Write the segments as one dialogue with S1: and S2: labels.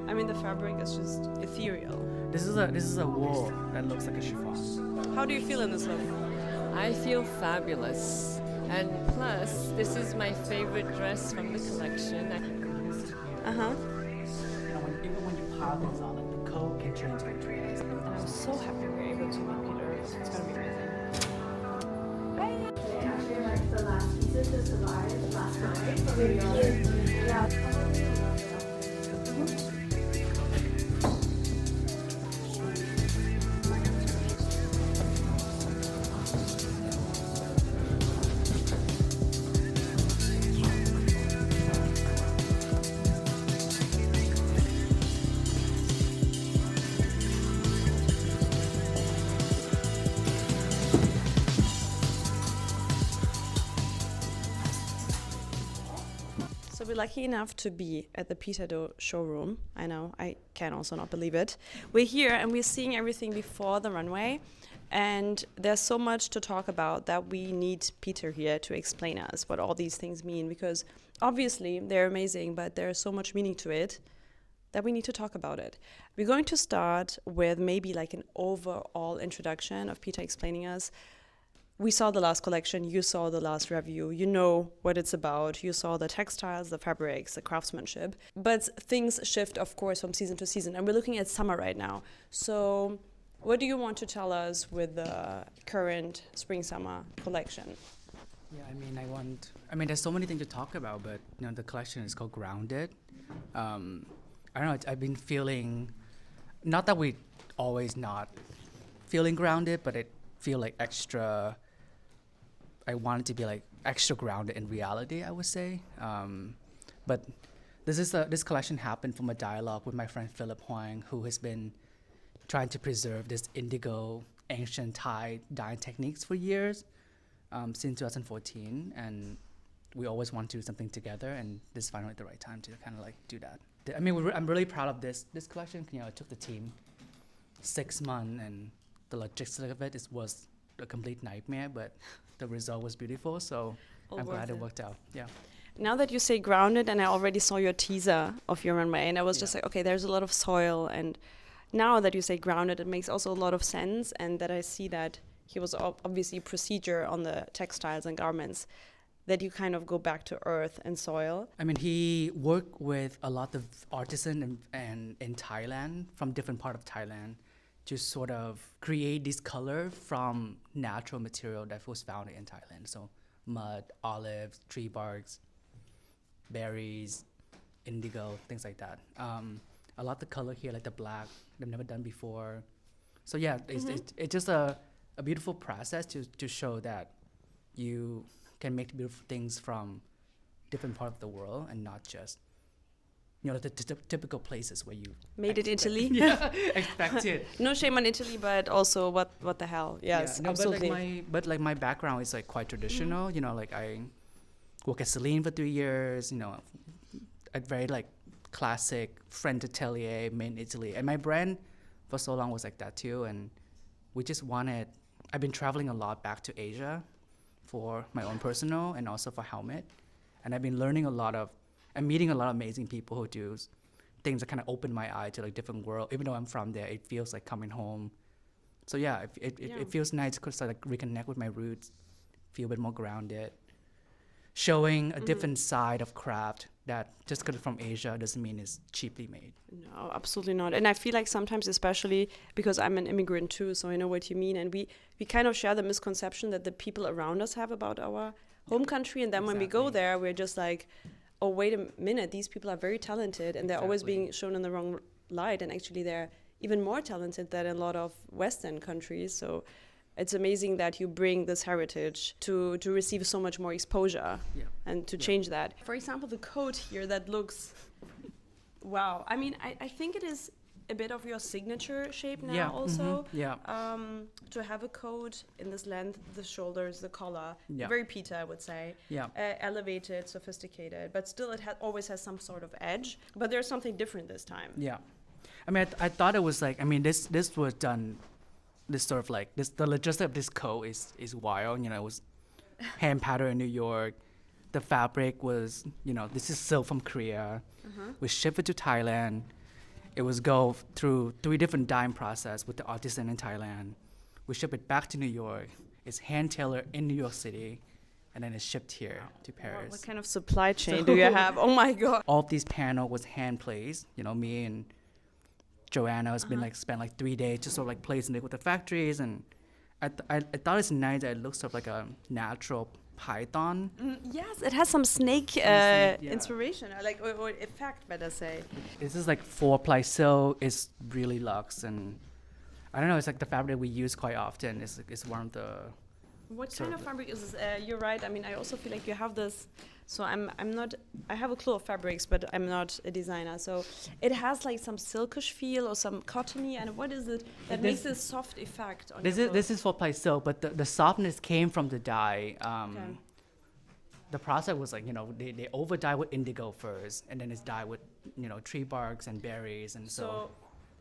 S1: I mean, the fabric is just ethereal.
S2: This is a wool that looks like a chiffon.
S1: How do you feel in this look?
S3: I feel fabulous. And plus, this is my favorite dress from the collection.
S1: Uh-huh.
S2: Even when you pile things on, like the coat can change into a dress.
S1: And I'm so happy we're able to meet Peter. It's gonna be amazing.
S4: They actually like the last pieces to survive last night. So maybe yeah.
S1: So we're lucky enough to be at the Peter Do showroom. I know, I can also not believe it. We're here and we're seeing everything before the runway. And there's so much to talk about that we need Peter here to explain us what all these things mean. Because obviously they're amazing, but there's so much meaning to it that we need to talk about it. We're going to start with maybe like an overall introduction of Peter explaining us. We saw the last collection, you saw the last review, you know what it's about, you saw the textiles, the fabrics, the craftsmanship. But things shift, of course, from season to season, and we're looking at summer right now. So what do you want to tell us with the current spring-summer collection?
S2: Yeah, I mean, there's so many things to talk about, but the collection is called Grounded. I don't know, I've been feeling, not that we always not feeling grounded, but it feel like extra, I wanted to be like extra grounded in reality, I would say. But this collection happened from a dialogue with my friend Philip Huang, who has been trying to preserve this indigo ancient Thai dyeing techniques for years, since 2014. And we always want to do something together, and this is finally the right time to kind of like do that. I mean, I'm really proud of this collection. It took the team 6 months, and the logistics of it was a complete nightmare, but the result was beautiful, so I'm glad it worked out. Yeah.
S1: Now that you say grounded, and I already saw your teaser of your runway, and I was just like, okay, there's a lot of soil, and now that you say grounded, it makes also a lot of sense, and that I see that he was obviously procedure on the textiles and garments, that you kind of go back to earth and soil.
S2: I mean, he worked with a lot of artisans in Thailand, from different part of Thailand, to sort of create this color from natural material that was found in Thailand. So mud, olives, tree barks, berries, indigo, things like that. A lot of color here, like the black, they've never done before. So yeah, it's just a beautiful process to show that you can make beautiful things from different parts of the world, and not just the typical places where you
S1: made it Italy.
S2: Yeah, expect it.
S1: No shame on Italy, but also what the hell? Yes,
S2: yeah, no,
S1: absolutely.
S2: But my background is like quite traditional. Like I worked at Celine for 3 years. A very like classic French atelier made in Italy, and my brand for so long was like that too. And we just wanted. I've been traveling a lot back to Asia for my own personal and also for Helmet, and I've been learning a lot of. I'm meeting a lot of amazing people who do things that kind of open my eye to like different world. Even though I'm from there, it feels like coming home. So yeah, it feels nice to like reconnect with my roots, feel a bit more grounded, showing a different side of craft that just because it's from Asia doesn't mean it's cheaply made.
S1: No, absolutely not. And I feel like sometimes, especially because I'm an immigrant too, so I know what you mean. And we kind of share the misconception that the people around us have about our home country. And then when we go there, we're just like, oh, wait a minute, these people are very talented, and they're always being shown in the wrong light, and actually they're even more talented than a lot of Western countries. So it's amazing that you bring this heritage to receive so much more exposure and to change that. For example, the coat here that looks, wow. I mean, I think it is a bit of your signature shape now also. To have a coat in this length, the shoulders, the collar, very Peter, I would say. Elevated, sophisticated, but still it always has some sort of edge. But there's something different this time.
S2: Yeah. I mean, I thought it was like, I mean, this was done, this sort of like, the logistics of this coat is wild. It was hand patterned in New York. The fabric was, this is silk from Korea. We shipped it to Thailand. it was go through 3 different dyeing process with the artisan in Thailand. We ship it back to New York. It's hand tailored in New York City, and then it's shipped here to Paris.
S1: What kind of supply chain do you have? Oh my God.
S2: All of these panel was hand placed. You know, me and Joanna has been like spent like 3 days just sort of like placing it with the factories, and I thought it's nice that it looks sort of like a natural python.
S1: Yes, it has some snake
S2: yeah.
S1: inspiration, or effect, better say.
S2: This is like 4-ply silk. It's really luxe, and I don't know. It's like the fabric we use quite often. It's one of the.
S1: What
S2: sort
S1: kind of fabric is this? You're right. I mean, I also feel like you have this. So I'm not. I have a clue of fabrics, but I'm not a designer. So it has like some silkish feel or some cottony. And what is it that makes this soft effect on your
S2: This is 4-ply silk, but the softness came from the dye.
S1: Okay.
S2: The process was like, you know, they over dye with indigo first, and then it's dyed with, you know, tree barks and berries, and so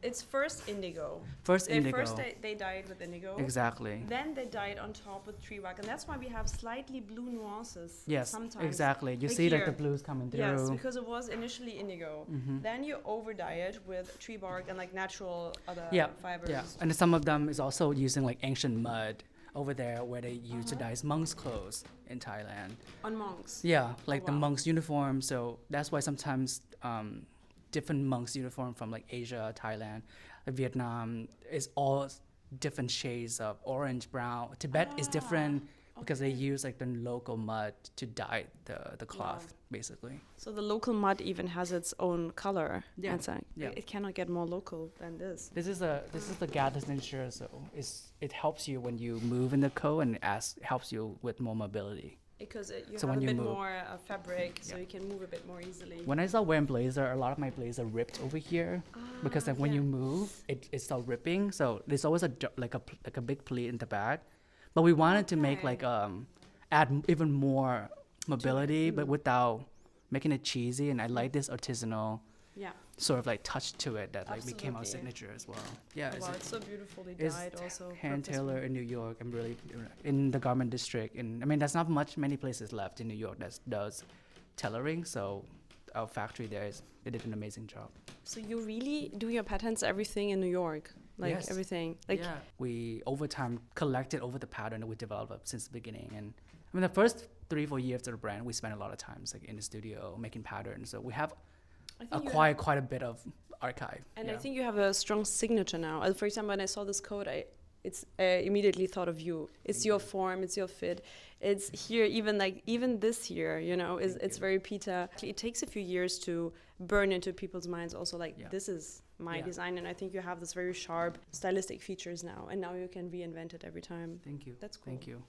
S1: it's first indigo.
S2: first indigo.
S1: First they dyed with indigo.
S2: Exactly.
S1: Then they dyed on top with tree bark, and that's why we have slightly blue nuances.
S2: Yes,
S1: sometimes.
S2: exactly. You
S1: Like
S2: see like
S1: here.
S2: the blues coming through.
S1: Yes, because it was initially indigo. Then you over dye it with tree bark and like natural other fibers.
S2: Yeah, and some of them is also using like ancient mud over there where they used to dye monks' clothes in Thailand.
S1: On monks.
S2: Yeah, like the
S1: wow.
S2: monks' uniform. So that's why sometimes different monks' uniform from like Asia, Thailand, Vietnam is all different shades of orange, brown. Tibet is different because they use like the local mud to dye the cloth, basically.
S1: So the local mud even has its own color.
S2: Yeah.
S1: And so it cannot get more local than this.
S2: This is the gathered tincture, so it helps you when you move in the coat, and helps you with more mobility.
S1: Because you
S2: So
S1: have
S2: when
S1: a
S2: you
S1: bit
S2: move-
S1: more fabric, so you can move a bit more easily.
S2: When I start wearing blazer, a lot of my blazer ripped over here because like when you move, it starts ripping. So there's always like a big pleat in the back. But we wanted to make like add even more mobility, but without making it cheesy. And I like this artisanal sort of like touch to it that like became our
S1: Absolutely.
S2: signature as well. Yeah,
S1: Oh, wow, it's so beautifully
S2: it's
S1: dyed also.
S2: hand
S1: purposeful.
S2: tailored in New York. I'm really in the garment district, and I mean there's not many places left in New York that does tailoring. So our factory there they did an amazing job.
S1: So you really do your patterns, everything in New York? Like
S2: Yes.
S1: everything? Like
S2: We over time collected over the pattern that we developed since the beginning, and I mean the first 3-4 years of the brand, we spent a lot of times like in the studio making patterns. So we have
S1: I think you
S2: acquired quite a bit of archive.
S1: And I think you have a strong signature now. For example, when I saw this coat, I immediately thought of you. It's your form, it's your fit. It's here, even this here, you know, it's very Peter. It takes a few years to burn into people's minds also, like, this is my design. And I think you have this very sharp stylistic features now. And now you can reinvent it every time.
S2: Thank you.
S1: That's cool.
S2: Thank you.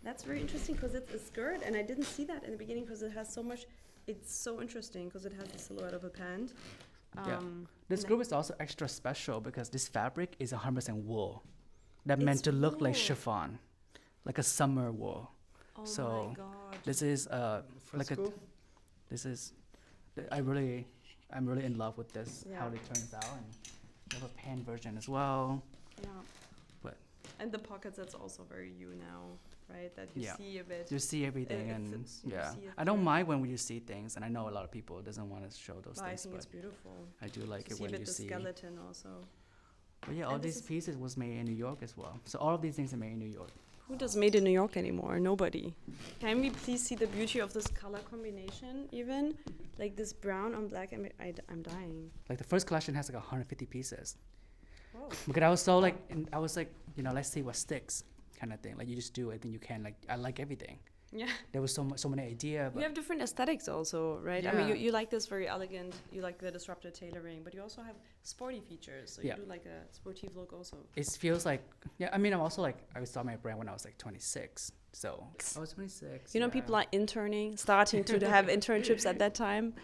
S1: That's very interesting because it's a skirt. And I didn't see that in the beginning because it has so much. It's so interesting because it has the silhouette of a pant.
S2: This group is also extra special because this fabric is 100% wool. That meant to look like
S1: wool.
S2: chiffon, like a summer wool.
S1: Oh
S2: So
S1: my God.
S2: this is like I'm really in love with this, how it turns out, and we have a pan version as well.
S1: Yeah.
S2: But
S1: And the pockets, that's also very you now, right? That you see a bit.
S2: you see everything,
S1: It
S2: and
S1: fits- you see it
S2: I don't
S1: there.
S2: mind when you see things, and I know a lot of people doesn't want to show those
S1: But I
S2: things,
S1: think
S2: but
S1: it's beautiful.
S2: I do like
S1: To
S2: it
S1: see a
S2: when
S1: bit
S2: you
S1: the
S2: see.
S1: skeleton also.
S2: But yeah, all
S1: And this
S2: these
S1: is-
S2: pieces was made in New York as well. So all of these things are made in New York.
S1: Who does made in New York anymore? Nobody. Can we please see the beauty of this color combination even? Like this brown on black, I'm dying.
S2: Like the first collection has like 150 pieces.
S1: Whoa.
S2: Because I was so like, I was like, you know, let's see what sticks, kind of thing. Like you just do it, then you can. Like I like everything.
S1: Yeah.
S2: There was so many ideas.
S1: You have different aesthetics also, right? I mean,
S2: Yeah.
S1: you like this very elegant, you like the disruptive tailoring, but you also have sporty features. So you do like a sportive look also.
S2: It feels like, I mean, I'm also like, I started my brand when I was like 26. So I was 26.
S1: You know, people are starting to have internships at that time.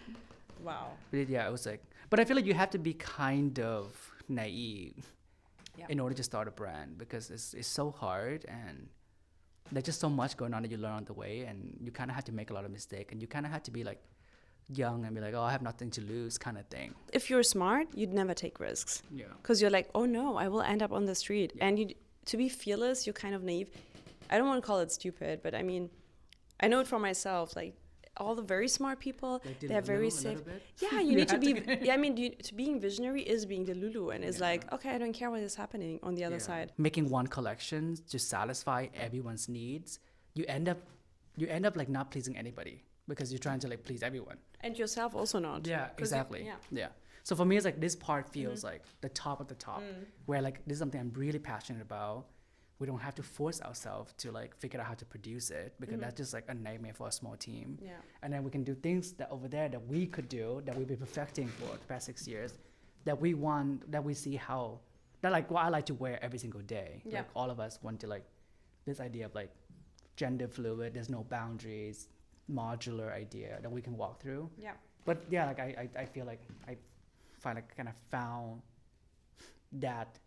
S1: Wow.
S2: But yeah, it was like, but I feel like you have to be kind of naive in order to start a brand because it's so hard and there's just so much going on that you learn on the way, and you kind of have to make a lot of mistakes, and you kind of have to be like young and be like, oh, I have nothing to lose kind of thing.
S1: If you're smart, you'd never take risks.
S2: Yeah.
S1: Because you're like, oh no, I will end up on the street. And to be fearless, you're kind of naive. I don't want to call it stupid, but I mean, I know it for myself. Like, all the very smart people,
S2: Like
S1: they're very safe.
S2: bit.
S1: Yeah, you need to be. Yeah, I mean, to being visionary is being the Lulu, and it's
S2: Yeah.
S1: like, okay, I don't care what is happening on the other side.
S2: Making one collection to satisfy everyone's needs, you end up like not pleasing anybody because you're trying to like please everyone.
S1: And yourself also not.
S2: Yeah,
S1: 'Cause you-
S2: exactly.
S1: yeah.
S2: Yeah. So for me, it's like this part feels like the top of the top, where like this is something I'm really passionate about. We don't have to force ourselves to like figure out how to produce it because that's just like a nightmare for a small team.
S1: Yeah.
S2: And then we can do things that over there that we could do, that we've been perfecting for the past 6 years, that we want, that we see how, that like what I like to wear every single day.
S1: Yeah.
S2: Like all of us want to like this idea of like gender fluid, there's no boundaries, modular idea that we can walk through.
S1: Yeah.
S2: But yeah, like I feel like I find like kind of found that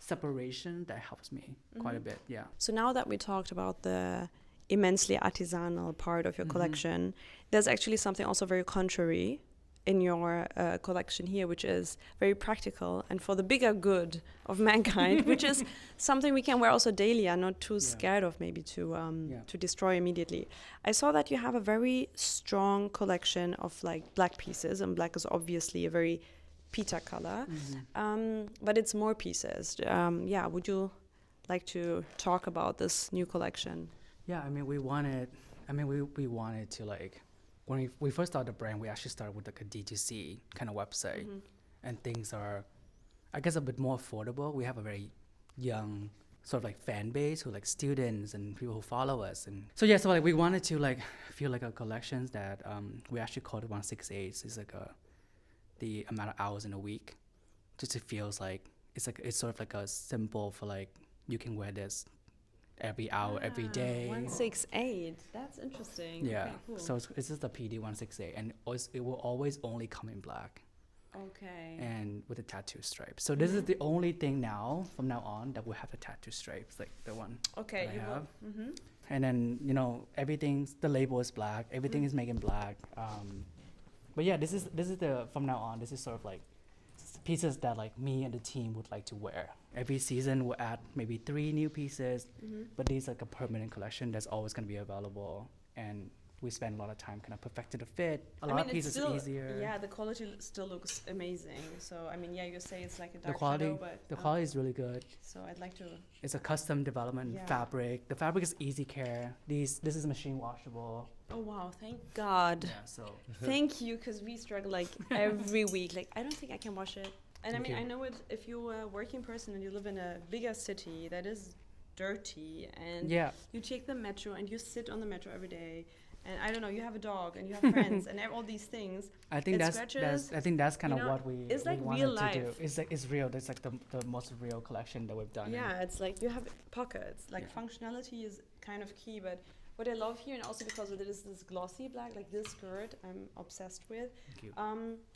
S2: separation that helps me quite a bit. Yeah.
S1: So now that we talked about the immensely artisanal part of your collection, there's actually something also very contrary in your collection here, which is very practical and for the bigger good of mankind, which is something we can wear also daily and not too scared of maybe to destroy immediately. I saw that you have a very strong collection of like black pieces, and black is obviously a very Peter color, but it's more pieces. Yeah, would you like to talk about this new collection?
S2: Yeah, I mean, we wanted to like, when we first started the brand, we actually started with like a D2C kind of website, and things are, I guess, a bit more affordable. We have a very young sort of like fan base who like students and people who follow us, and so yeah, so like we wanted to like feel like our collections that we actually called it 168. It's like the amount of hours in a week, just it feels like it's sort of like a symbol for like you can wear this every hour, every day.
S1: 168. That's interesting.
S2: Yeah.
S1: Okay, cool.
S2: So it's just the PD 168, and it will always only come in black
S1: Okay.
S2: and with a tattoo stripe. So this is the only thing now from now on that will have the tattoo stripes, like the one
S1: Okay.
S2: that I
S1: You
S2: have.
S1: will.
S2: And then everything's, the label is black. Everything is made in black. But yeah, this is the, from now on, this is sort of like pieces that like me and the team would like to wear. Every season we'll add maybe 3 new pieces, but these like a permanent collection that's always going to be available. And we spend a lot of time kind of perfecting the fit. A lot of pieces
S1: still,
S2: easier.
S1: Yeah, the quality still looks amazing. So I mean, yeah, you say it's like a
S2: The
S1: dark
S2: quality,
S1: shadow, but
S2: the quality is really good.
S1: So I'd like to.
S2: It's a custom development
S1: Yeah.
S2: fabric. The fabric is easy care. This is machine washable.
S1: Oh wow! Thank God.
S2: Yeah, so
S1: Thank you, because we struggle like every week. Like I don't think I can wash it. And I
S2: Thank
S1: mean,
S2: you.
S1: I know it. If you're a working person and you live in a bigger city that is dirty, and
S2: yeah.
S1: you take the metro and you sit on the metro every day, and I don't know, you have a dog and you have friends and all these things.
S2: I think
S1: It
S2: that's
S1: scratches,
S2: I think that's kind
S1: you
S2: of
S1: know,
S2: what we
S1: it's like
S2: wanted
S1: real
S2: to
S1: life.
S2: do. It's real. That's like the most real collection that we've done.
S1: Yeah, it's like you have pockets. Like
S2: Yeah.
S1: functionality is kind of key, but what I love here, and also because it is this glossy black, like this skirt, I'm obsessed with.
S2: Thank you.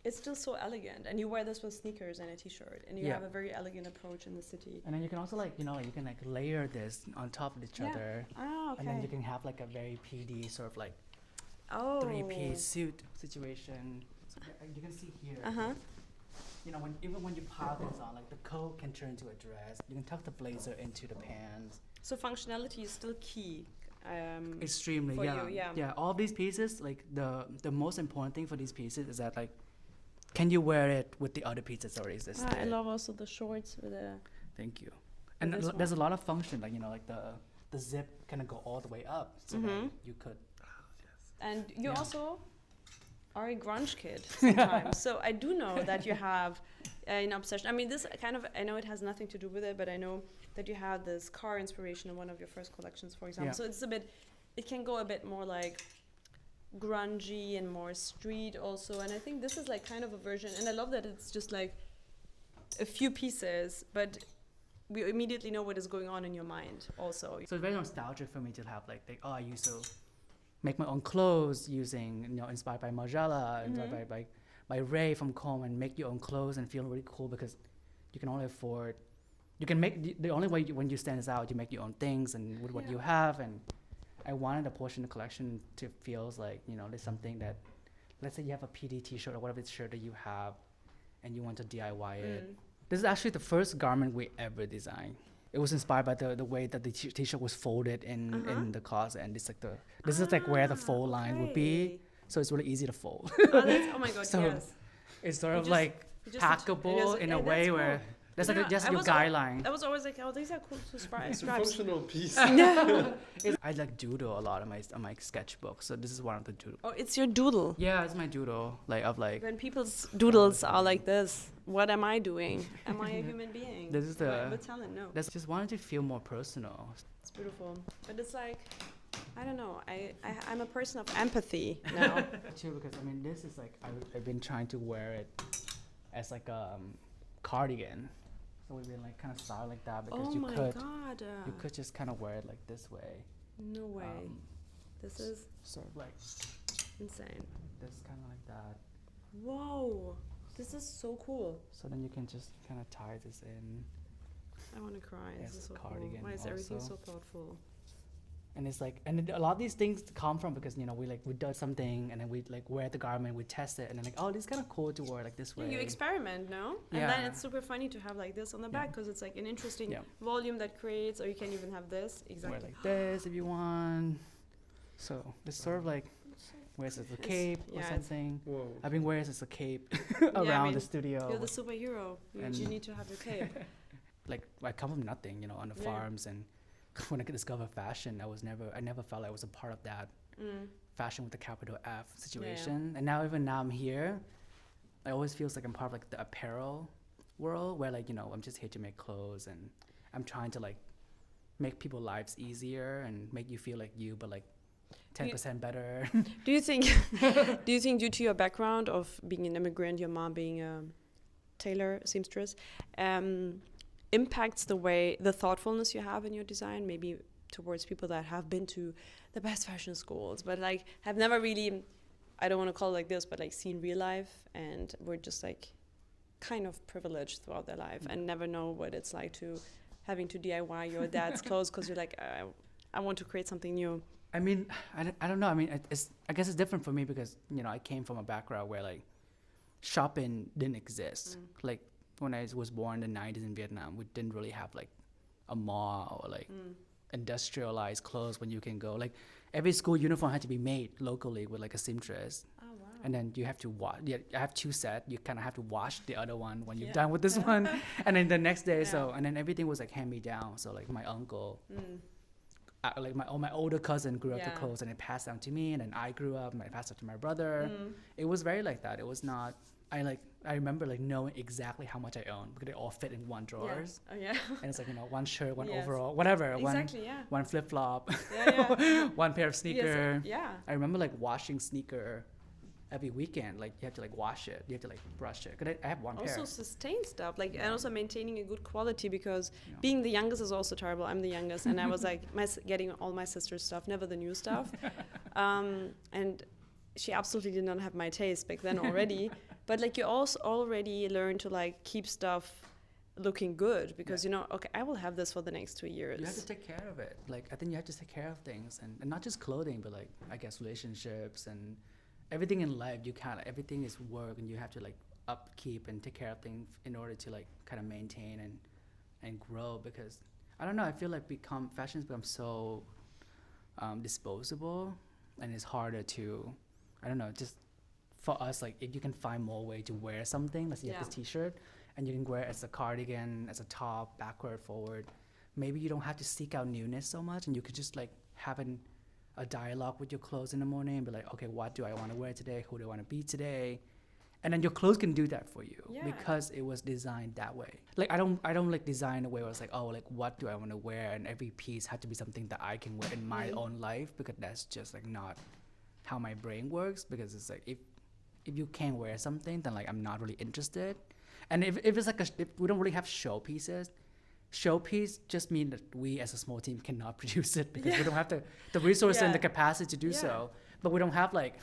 S1: It's still so elegant, and you wear this with sneakers and a t-shirt, and you
S2: Yeah.
S1: have a very elegant approach in the city.
S2: And then you can also like you can like layer this on top of each
S1: Yeah.
S2: other,
S1: Ah, okay.
S2: and then you can have like a very PD sort of like
S1: oh.
S2: 3-piece suit situation. So you can see here.
S1: Uh huh.
S2: Even when you pile things on, like the coat can turn into a dress. You can tuck the blazer into the pants.
S1: So functionality is still key.
S2: Extremely,
S1: for
S2: yeah.
S1: you, yeah.
S2: Yeah, all these pieces, like the most important thing for these pieces is that like, can you wear it with the other pieces already existed?
S1: I love also the shorts with the.
S2: Thank you. And
S1: this
S2: there's a lot of function, like like the zip can go all the way up, so that you could.
S1: And you
S2: Yeah.
S1: also are a grunge kid sometimes. So I do know that you have an obsession. I mean, this kind of, I know it has nothing to do with it, but I know that you had this car inspiration in one of your first collections, for example.
S2: Yeah.
S1: So it's it can go a bit more like grungy and more street also. And I think this is like kind of a version. And I love that it's just like a few pieces, but we immediately know what is going on in your mind also.
S2: So it's very nostalgic for me to have like I used to make my own clothes using inspired by Margiela, inspired by Ray from Com, and make your own clothes and feel really cool because you can only afford. You can make the only way when you stand this out, you make your own things and with what you have. And I wanted a portion of the collection to feels like there's something that, let's say you have a PD T-shirt or whatever shirt that you have, and you want to DIY it. This is actually the first garment we ever designed. it was inspired by the way that the t-shirt was folded in the closet, and it's like this is like where the fold line would be, so it's really easy to fold.
S1: Oh my god,
S2: So
S1: yes.
S2: it's sort of
S1: just-
S2: like
S1: just
S2: hackable in a
S1: that's
S2: way
S1: cool.
S2: where that's
S1: Yeah,
S2: like just
S1: I
S2: your
S1: was
S2: guideline.
S1: I was always like, oh, these are cool to
S5: It's a
S1: stripes.
S5: functional piece.
S2: I like doodle a lot on my sketchbook, so this is one of the doodle.
S1: Oh, it's your doodle.
S2: Yeah, it's my doodle, like of like
S1: When people's doodles are like this, what am I doing? Am I a human being?
S2: This is
S1: Am I
S2: the-
S1: with talent? No.
S2: that's just wanted to feel more personal.
S1: It's beautiful. But it's like, I don't know. I'm a person of empathy now.
S2: Too, because I mean this is like I've been trying to wear it as like a cardigan, so we've been like kind of styled like that because
S1: Oh
S2: you
S1: my
S2: could
S1: god.
S2: you could just kind of wear it like this way,
S1: No way. This is
S2: sort of like
S1: insane.
S2: this, kind of like that.
S1: Whoa. This is so cool.
S2: So then you can just kind of tie this in,
S1: I want to cry.
S2: Yes,
S1: This is so cool.
S2: cardigan
S1: Why is everything
S2: also.
S1: so thoughtful?
S2: and it's like, and a lot of these things come from because we do something and then we like wear the garment, we test it, and then like, oh, this is kind of cool to wear like this way.
S1: Yeah, you experiment, no? And then
S2: Yeah.
S1: it's super funny to have like this on the
S2: Yeah.
S1: back because it's like an interesting
S2: Yeah.
S1: volume that creates, or you can even have this.
S2: Wear
S1: Exactly.
S2: like this if you want. So it's sort of like wears as a cape
S1: yeah,
S2: or
S1: it's-
S2: something.
S5: Whoa.
S2: I've been wearing it as a cape
S1: I
S2: around
S1: mean,
S2: the studio.
S1: You're the superhero.
S2: And-
S1: You need to have your cape.
S2: Like I come from nothing, on the
S1: Yeah.
S2: farms, and when I could discover fashion, I never felt I was a part of that
S1: Mm.
S2: fashion with a capital F situation. And even now I'm here, I always feels like I'm part of like the apparel world where like, I'm just here to make clothes, and I'm trying to like make people's lives easier and make you feel like you, but like 10% better.
S1: Do you think due to your background of being an immigrant, your mom being a tailor, seamstress, impacts the thoughtfulness you have in your design, maybe towards people that have been to the best fashion schools, but like have never really, I don't want to call it like this, but like seen real life, and were just like kind of privileged throughout their life and never know what it's like to having to DIY your dad's clothes because you're like, I want to create something new.
S2: I mean, I don't know. I mean, I guess it's different for me because, I came from a background where like shopping didn't exist. Like when I was born in the 90s in Vietnam, we didn't really have like a mall or like industrialized clothes when you can go. Like every school uniform had to be made locally with like a seamstress.
S1: Oh, wow.
S2: And then you have to wash. Yeah, I have two sets. You kind of have to wash the other one when you're done with this one, and then the next day. And then everything was like hand me down. So like my uncle, like my older cousin grew up the
S1: Yeah.
S2: clothes, and it passed down to me. And then I grew up, and I passed it to my brother. It was very like that. It was not. I remember like knowing exactly how much I owned because they all fit in one drawers.
S1: Oh, yeah.
S2: And it's like one shirt, one
S1: Yes.
S2: overall, whatever.
S1: Exactly, yeah.
S2: One flip flop,
S1: Yeah.
S2: one pair of sneaker.
S1: Yes, yeah.
S2: I remember like washing sneaker every weekend. Like you have to like wash it, you have to like brush it. Cause I have one
S1: Also
S2: pair.
S1: sustain stuff, like, and also maintaining a good quality, because being the youngest is also terrible. I'm the youngest, and I was like getting all my sister's stuff, never the new stuff. And she absolutely did not have my taste back then already. But like you also already learn to like keep stuff looking good, because okay, I will have this for the next 2 years.
S2: You have to take care of it. Like I think you have to take care of things, and not just clothing, but like I guess relationships and everything in life. Everything is work, and you have to like upkeep and take care of things in order to like kind of maintain and grow. Because I don't know, I feel like fashion's become so disposable, and it's harder to, I don't know, just for us, like if you can find more way to wear something, let's say you have this t-shirt and you can wear it as a cardigan, as a top, backward, forward, maybe you don't have to seek out newness so much, and you could just like have a dialogue with your clothes in the morning and be like, okay, what do I want to wear today? Who do I want to be today? And then your clothes can do that for you because it was designed that way. Like I don't like design a way where it's like, oh, like what do I want to wear, and every piece had to be something that I can wear in my own life, because that's just like not how my brain works. Because it's like if you can't wear something, then like I'm not really interested. And if it's like if we don't really have showpieces, showpiece just mean that we as a small team cannot produce it because we don't have the resources and the capacity to do so. But we don't have like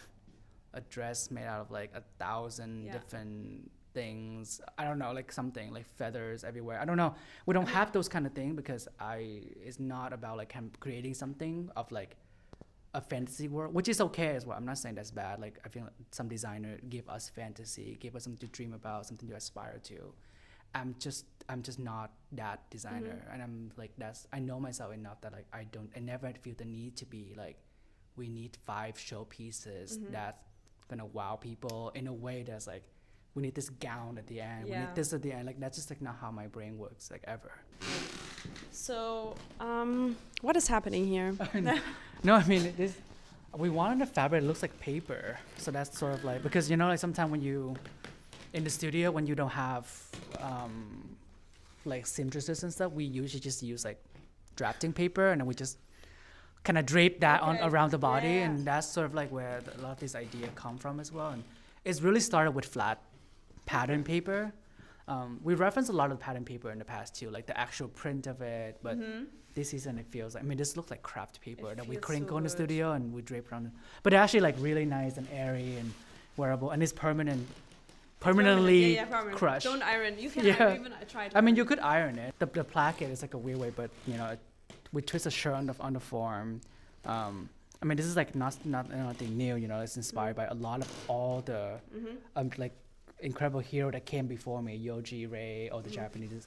S2: a dress made out of like 1,000 different things. I don't know, like something like feathers everywhere. I don't know. We don't have those kind of things because it's not about like creating something of like a fantasy world, which is okay as well. I'm not saying that's bad. Like I feel like some designer give us fantasy, give us something to dream about, something to aspire to. I'm just not that designer, and I'm like I know myself enough that like I never feel the need to be like we need 5 showpieces that's gonna wow people in a way that's like we need this gown at the end, we need this at the end. Like that's just like not how my brain works like ever.
S1: So what is happening here?
S2: No, I mean we wanted a fabric that looks like paper, so that's sort of like because you know like sometimes when you in the studio when you don't have like seamstresses and stuff, we usually just use like drafting paper and then we just kind of drape that on around the body, and that's sort of like where a lot of this idea come from as well. And it's really started with flat pattern paper. We referenced a lot of pattern paper in the past too, like the actual print of it, but this season it feels like, I mean, this looks like craft paper that we crinkle in the studio and we drape around it. But it's actually like really nice and airy and wearable, and it's permanently
S1: permanent.
S2: crushed.
S1: Don't iron. You can iron, even I tried.
S2: I mean, you could iron it. The placket is like a weird way, but you know, we twist a shirt on the form. I mean, this is like not nothing new. You know, it's inspired by a lot of all the like incredible hero that came before me, Yoji, Rei, all the Japanese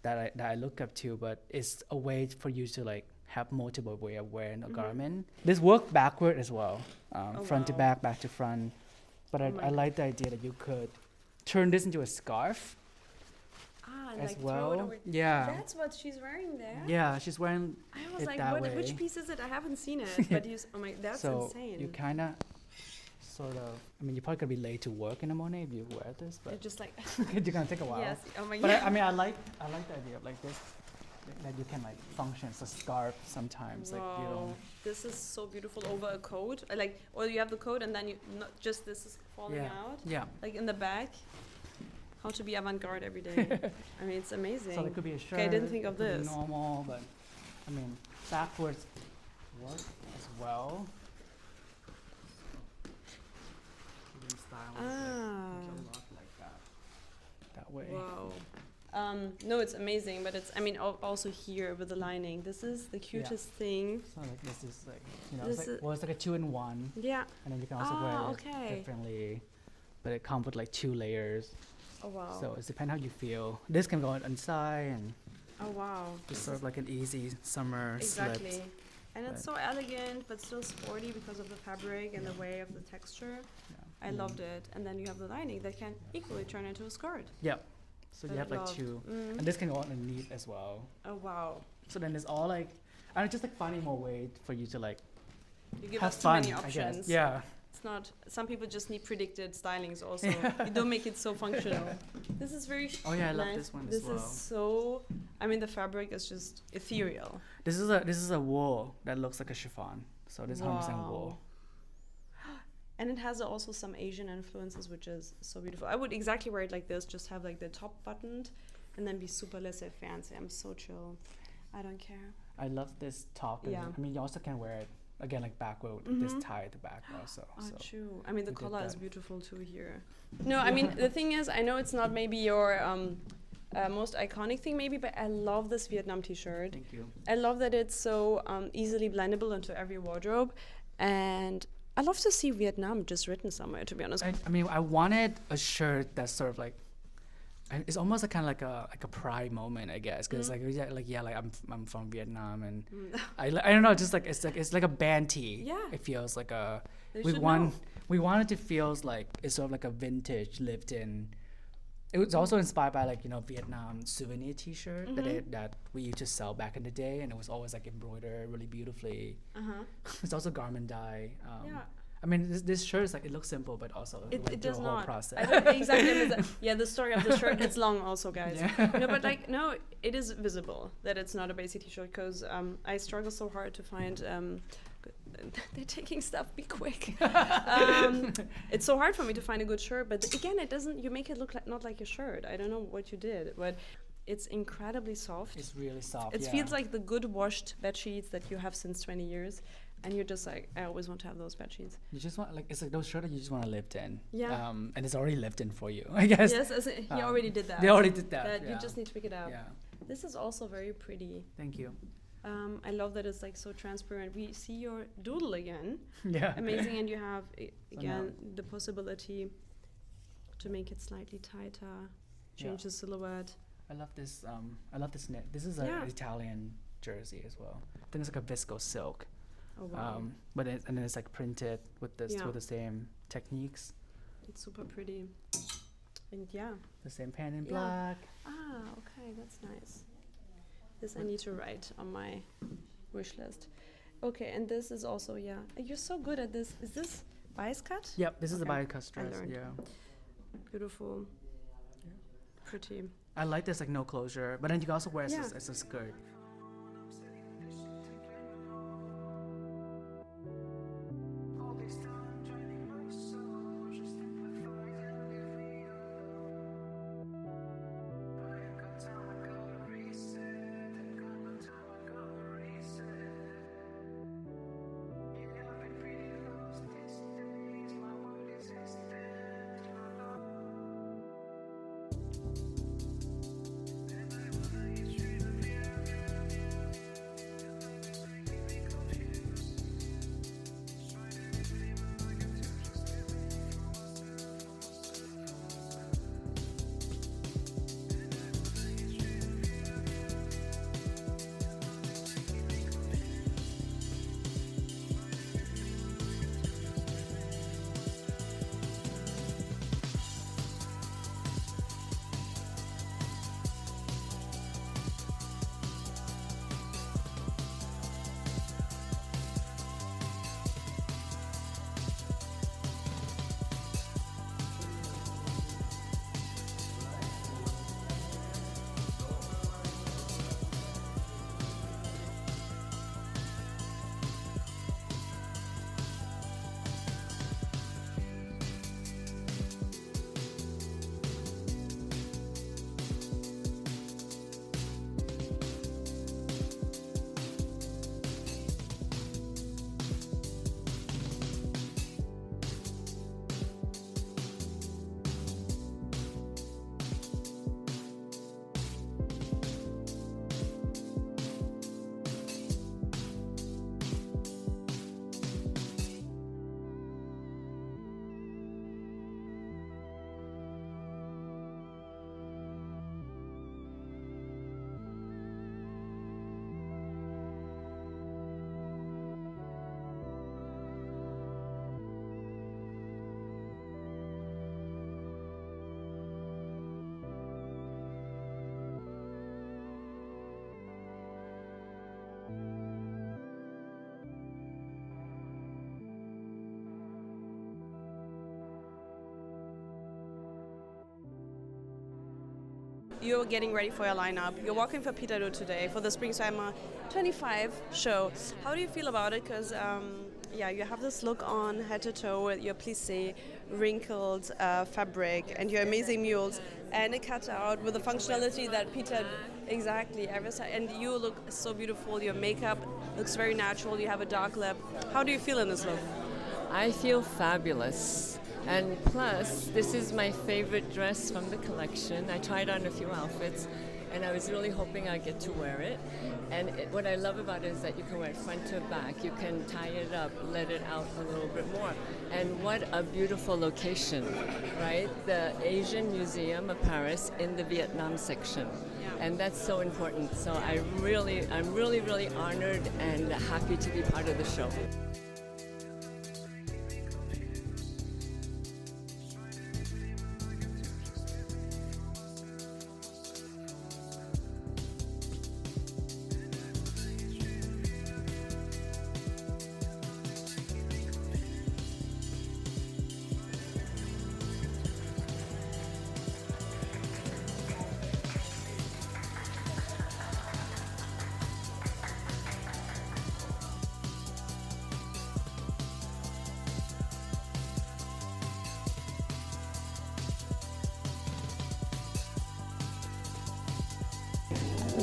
S2: that I look up to. But it's a way for you to like have multiple way of wearing a garment. This worked backward as well, front to back, back to front. But I like the idea that you could turn this into a scarf as
S1: like
S2: well.
S1: throw it over.
S2: Yeah.
S1: That's what she's wearing there.
S2: Yeah, she's wearing
S1: I was
S2: it
S1: like,
S2: that way.
S1: which piece is it? I haven't seen it. But oh my, that's
S2: so
S1: insane.
S2: you kind of, sort of. I mean, you're probably gonna be late to work in the morning if you wear this, but
S1: It's just like
S2: you're gonna take a while.
S1: yes. Oh my
S2: But
S1: god.
S2: I mean, I like the idea of like this, that you can like function as a scarf sometimes. Like you know.
S1: This is so beautiful over a coat. Or you have the coat and then you not just this is falling out.
S2: Yeah.
S1: Like in the back. How to be avant-garde every day. I mean, it's amazing.
S2: So it could be a shirt.
S1: Okay, I didn't think of
S2: it could be
S1: this.
S2: normal, but I mean, backwards work as well. Even style is like, a lot like that way.
S1: Wow. No, it's amazing, but it's, I mean, also here with the lining. This is the cutest thing.
S2: So like this is like, you know,
S1: This
S2: it's like,
S1: is-
S2: well, it's like a 2-in-1,
S1: Yeah.
S2: and then you can also wear it
S1: okay.
S2: differently. But it comes with like 2 layers.
S1: Oh, wow.
S2: So it depends how you feel. This can go on inside, and
S1: Oh, wow.
S2: it's sort of like an easy summer
S1: Exactly.
S2: slip.
S1: And it's so elegant, but still sporty because of the fabric and the way of the texture.
S2: Yeah.
S1: I loved it. And then you have the lining that can equally turn into a skirt.
S2: Yeah. So
S1: That
S2: you
S1: I
S2: have like
S1: loved.
S2: 2.
S1: Mm.
S2: And this can go on underneath as well.
S1: Oh, wow.
S2: So then it's all like, and it's just like finding more way for you to like
S1: You give
S2: have
S1: us too
S2: fun,
S1: many
S2: I
S1: options.
S2: guess. Yeah.
S1: It's not, some people just need predicted stylings also. You don't make it so functional. This is very
S2: Oh yeah, I love
S1: nice.
S2: this one
S1: This
S2: as well.
S1: is so, I mean, the fabric is just ethereal.
S2: This is a wool that looks like a chiffon. So this is 100% wool.
S1: And it has also some Asian influences, which is so beautiful. I would exactly wear it like this, just have like the top buttoned and then be super laissez-faire fancy. I'm so chill. I don't care.
S2: I love this top. And
S1: Yeah.
S2: I mean, you also can wear it again like backward with this tie at the back also.
S1: Oh,
S2: So
S1: true. I mean, the
S2: we did
S1: color is
S2: that.
S1: beautiful too here. No, I mean, the thing is, I know it's not maybe your most iconic thing maybe, but I love this Vietnam t-shirt.
S2: thank you.
S1: I love that it's so easily blendable into every wardrobe. And I love to see Vietnam just written somewhere, to be honest.
S2: I mean, I wanted a shirt that's sort of like, it's almost kind of like a pride moment, I guess, because I'm from Vietnam, and I don't know, just like it's like a band tee.
S1: Yeah.
S2: It feels like a
S1: They
S2: we
S1: should
S2: want
S1: know.
S2: we wanted to feel like it's sort of like a vintage lived in. It was also inspired by like, you know, Vietnam souvenir T-shirt that we used to sell back in the day, and it was always like embroidered really beautifully. It's also garment dye.
S1: Yeah.
S2: I mean, this shirt is like, it looks simple, but also
S1: It
S2: went
S1: does
S2: through a whole
S1: not.
S2: process.
S1: I don't, exactly. I mean, yeah, the story of the shirt, it's long also, guys.
S2: Yeah.
S1: No, but like, no, it is visible that it's not a basic t-shirt because I struggle so hard to find, they're taking stuff, be quick. It's so hard for me to find a good shirt, but again, it doesn't, you make it look like, not like a shirt. I don't know what you did, but it's incredibly soft.
S2: It's really soft.
S1: It feels like the good washed bed sheets that you have since 20 years. And you're just like, I always want to have those bed sheets.
S2: You just want, like, it's like those shirts that you just want to live in.
S1: Yeah.
S2: And it's already lived in for you, I guess.
S1: Yes, you already did that.
S2: They already did that.
S1: You just need to pick it up.
S2: Yeah.
S1: This is also very pretty.
S2: Thank you.
S1: I love that it's like so transparent. We see your doodle again.
S2: Yeah.
S1: Amazing, and you have again
S2: now-
S1: the possibility to make it slightly tighter. change the silhouette.
S2: I love this. I love this knit. This is an Italian jersey as well. Then it's like a viscose silk.
S1: Oh wow.
S2: And then it's like printed with this with the same techniques.
S1: It's super pretty. And
S2: the same pen in black.
S1: Ah, okay, that's nice. This I need to write on my wish list. Okay, and this is also you're so good at this. Is this bias cut?
S2: Yep, this is a bias cut dress.
S1: Beautiful. Yeah. Pretty.
S2: I like this like no closure, but then you can also wear it as a skirt.
S1: You're getting ready for your lineup. You're walking for Peter Do today for the Spring Summer 25 show. How do you feel about it? Because you have this look on head to toe with your plissé, wrinkled fabric, and your amazing mules, and a cutout with the functionality that Peter exactly. And you look so beautiful. Your makeup looks very natural. You have a dark lip. How do you feel in this look?
S3: I feel fabulous. And plus, this is my favorite dress from the collection. I tried on a few outfits, and I was really hoping I'd get to wear it. And what I love about it is that you can wear it front to back. You can tie it up, let it out a little bit more. And what a beautiful location, right? The Asian Museum of Paris in the Vietnam section. And that's so important. So I'm really, really honored and happy to be part of the show.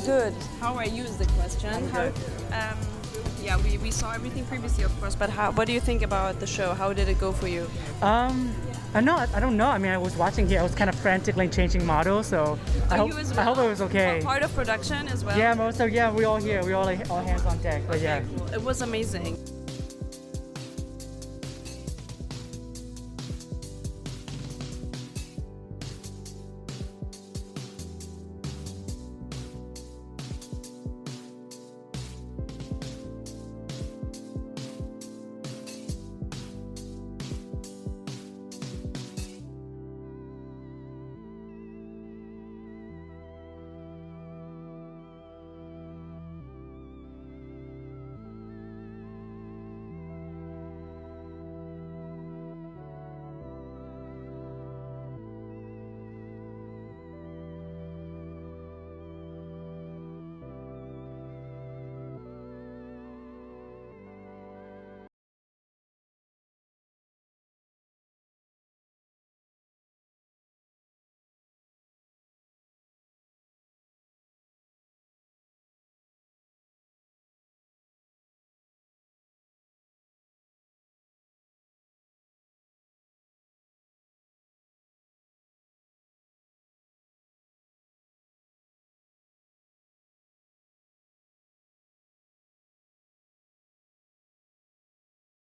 S1: Good. How are you is the question. We saw everything previously, of course, but what do you think about the show? How did it go for you?
S2: I don't know. I mean, I was watching here. I was kind of frantically changing models, so I hope it was okay.
S1: Part of production as well?
S2: Yeah, we all here. We all hands on deck. But
S1: Cool. It was amazing.